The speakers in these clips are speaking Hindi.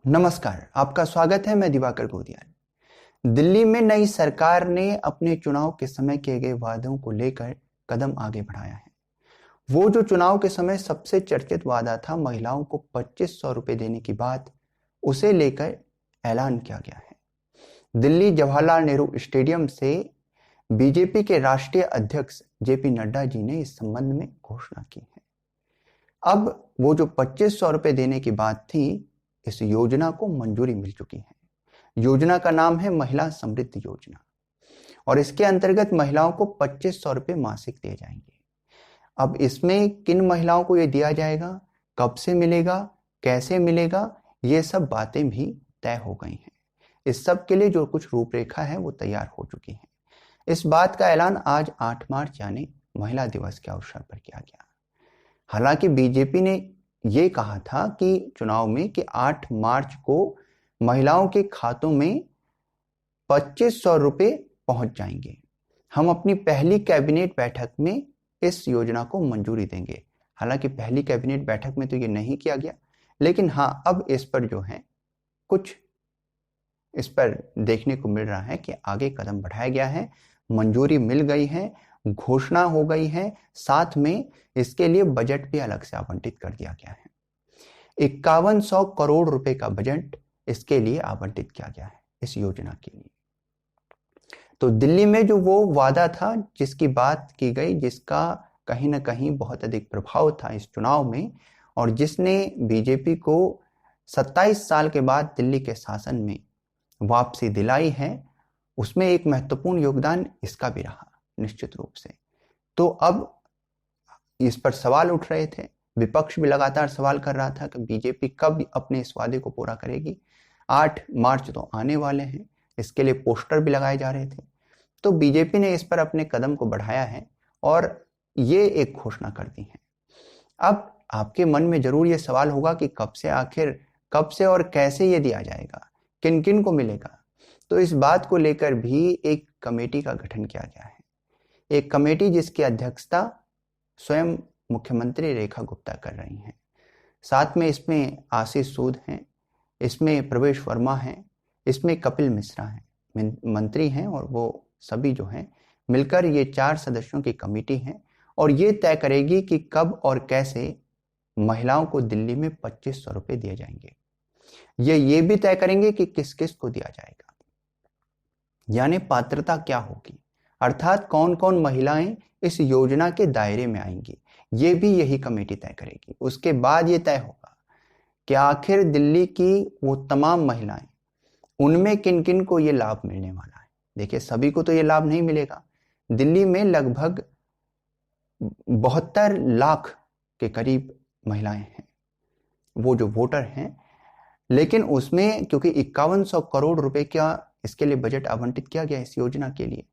नमस्कार, आपका स्वागत है। मैं दिवाकर गोदियाल। दिल्ली में नई सरकार ने अपने चुनाव के समय किए गए वादों को लेकर कदम आगे बढ़ाया है। वो जो चुनाव के समय सबसे चर्चित वादा था, महिलाओं को 2500 रुपए देने की बात, उसे लेकर ऐलान किया गया है। दिल्ली जवाहरलाल नेहरू स्टेडियम से बीजेपी के राष्ट्रीय अध्यक्ष जेपी नड्डा जी ने इस संबंध में घोषणा की है। अब वो जो 2500 रुपए देने की बात थी, इस योजना को मंजूरी मिल चुकी है। योजना का नाम है महिला समृद्धि योजना और इसके अंतर्गत महिलाओं को 2500 रुपए मासिक दिए जाएंगे। अब इसमें किन महिलाओं को ये दिया जाएगा, कब से मिलेगा, कैसे मिलेगा, ये सब बातें भी तय हो गई हैं। इस सब के लिए जो कुछ रूपरेखा है वो तैयार हो चुकी है। इस बात का ऐलान आज 8 मार्च यानी महिला दिवस के अवसर पर किया गया। हालांकि बीजेपी ने ये कहा था कि चुनाव में कि 8 मार्च को महिलाओं के खातों में 2500 रुपए पहुंच जाएंगे। हम अपनी पहली कैबिनेट बैठक में इस योजना को मंजूरी देंगे। हालांकि पहली कैबिनेट बैठक में तो ये नहीं किया गया, लेकिन हाँ, अब इस पर जो है कुछ इस पर देखने को मिल रहा है कि आगे कदम बढ़ाया गया है, मंजूरी मिल गई है, घोषणा हो गई है, साथ में इसके लिए बजट भी अलग से आवंटित कर दिया गया है। 5100 करोड़ रुपए का बजट इसके लिए आवंटित किया गया है, इस योजना के लिए। तो दिल्ली में जो वो वादा था, जिसकी बात की गई, जिसका कहीं ना कहीं बहुत अधिक प्रभाव था इस चुनाव में, और जिसने बीजेपी को 27 साल के बाद दिल्ली के शासन में वापसी दिलाई है, उसमें एक महत्वपूर्ण योगदान इसका भी रहा निश्चित रूप से। तो अब इस पर सवाल उठ रहे थे, विपक्ष भी लगातार सवाल कर रहा था कि बीजेपी कब अपने इस वादे को पूरा करेगी। 8 मार्च तो आने वाले हैं, इसके लिए पोस्टर भी लगाए जा रहे थे। तो बीजेपी ने इस पर अपने कदम को बढ़ाया है और ये एक घोषणा कर दी है। अब आपके मन में जरूर ये सवाल होगा कि कब से और कैसे ये दिया जाएगा, किन किन को मिलेगा। तो इस बात को लेकर भी एक कमेटी का गठन किया गया है। एक कमेटी जिसकी अध्यक्षता स्वयं मुख्यमंत्री रेखा गुप्ता कर रही हैं। साथ में इसमें आशीष सूद हैं, इसमें प्रवेश वर्मा हैं, इसमें कपिल मिश्रा हैं, मंत्री हैं, और वो सभी जो हैं मिलकर ये 4 सदस्यों की कमेटी है और ये तय करेगी कि कब और कैसे महिलाओं को दिल्ली में 2500 रुपए दिए जाएंगे। ये भी तय करेंगे कि किस किस को दिया जाएगा, यानी पात्रता क्या होगी, अर्थात कौन कौन महिलाएं इस योजना के दायरे में आएंगी, ये भी यही कमेटी तय करेगी। उसके बाद ये तय होगा कि आखिर दिल्ली की वो तमाम महिलाएं, उनमें किन किन को ये लाभ मिलने वाला है। देखिए, सभी को तो ये लाभ नहीं मिलेगा। दिल्ली में लगभग 72 लाख के करीब महिलाएं हैं, वो जो वोटर हैं, लेकिन उसमें क्योंकि 5100 करोड़ रुपए का इसके लिए बजट आवंटित किया गया इस योजना के लिए।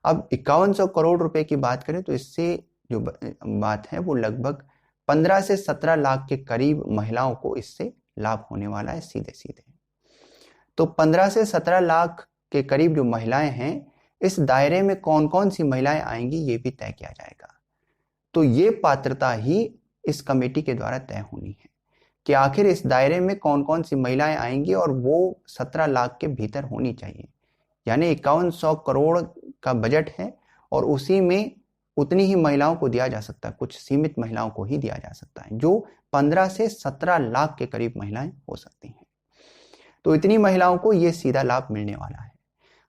अब 5100 करोड़ रुपए की बात करें तो इससे जो बात है वो लगभग 15 से 17 लाख के करीब महिलाओं को इससे लाभ होने वाला है सीधे सीधे। तो 15 से 17 लाख के करीब जो महिलाएं हैं, इस दायरे में कौन कौन सी महिलाएं आएंगी ये भी तय किया जाएगा। तो ये पात्रता ही इस कमेटी के द्वारा तय होनी है कि आखिर इस दायरे में कौन कौन सी महिलाएं आएंगी, और वो 17 लाख के भीतर होनी चाहिए। यानी 5100 करोड़ का बजट है और उसी में उतनी ही महिलाओं को दिया जा सकता है, कुछ सीमित महिलाओं को ही दिया जा सकता है, जो 15 से 17 लाख के करीब महिलाएं हो सकती हैं। तो इतनी महिलाओं को ये सीधा लाभ मिलने वाला है।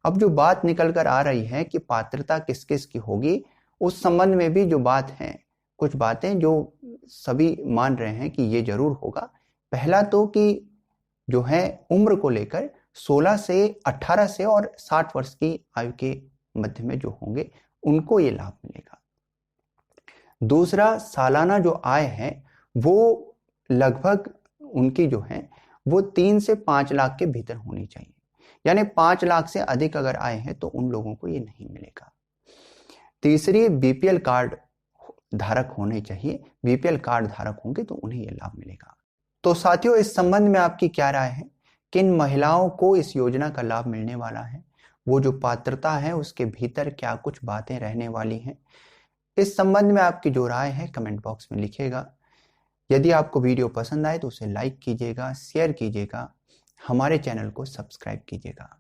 अब जो बात निकल कर आ रही है कि पात्रता किस किस की होगी, उस संबंध में भी जो बात है, कुछ बातें जो सभी मान रहे हैं कि ये जरूर होगा। पहला तो कि जो है उम्र को लेकर 16 से 18 से और 60 वर्ष की आयु के मध्य में जो होंगे उनको ये लाभ मिलेगा। दूसरा, सालाना जो आय है वो लगभग उनकी जो है वो 3 से 5 लाख के भीतर होनी चाहिए। यानी 5 लाख से अधिक अगर आय है तो उन लोगों को ये नहीं मिलेगा। तीसरी, बीपीएल कार्ड धारक होने चाहिए। बीपीएल कार्ड धारक होंगे तो उन्हें यह लाभ मिलेगा। तो साथियों, इस संबंध में आपकी क्या राय है? किन महिलाओं को इस योजना का लाभ मिलने वाला है? वो जो पात्रता है उसके भीतर क्या कुछ बातें रहने वाली हैं? इस संबंध में आपकी जो राय है कमेंट बॉक्स में लिखिएगा। यदि आपको वीडियो पसंद आए तो उसे लाइक कीजिएगा, शेयर कीजिएगा। हमारे चैनल को सब्सक्राइब कीजिएगा।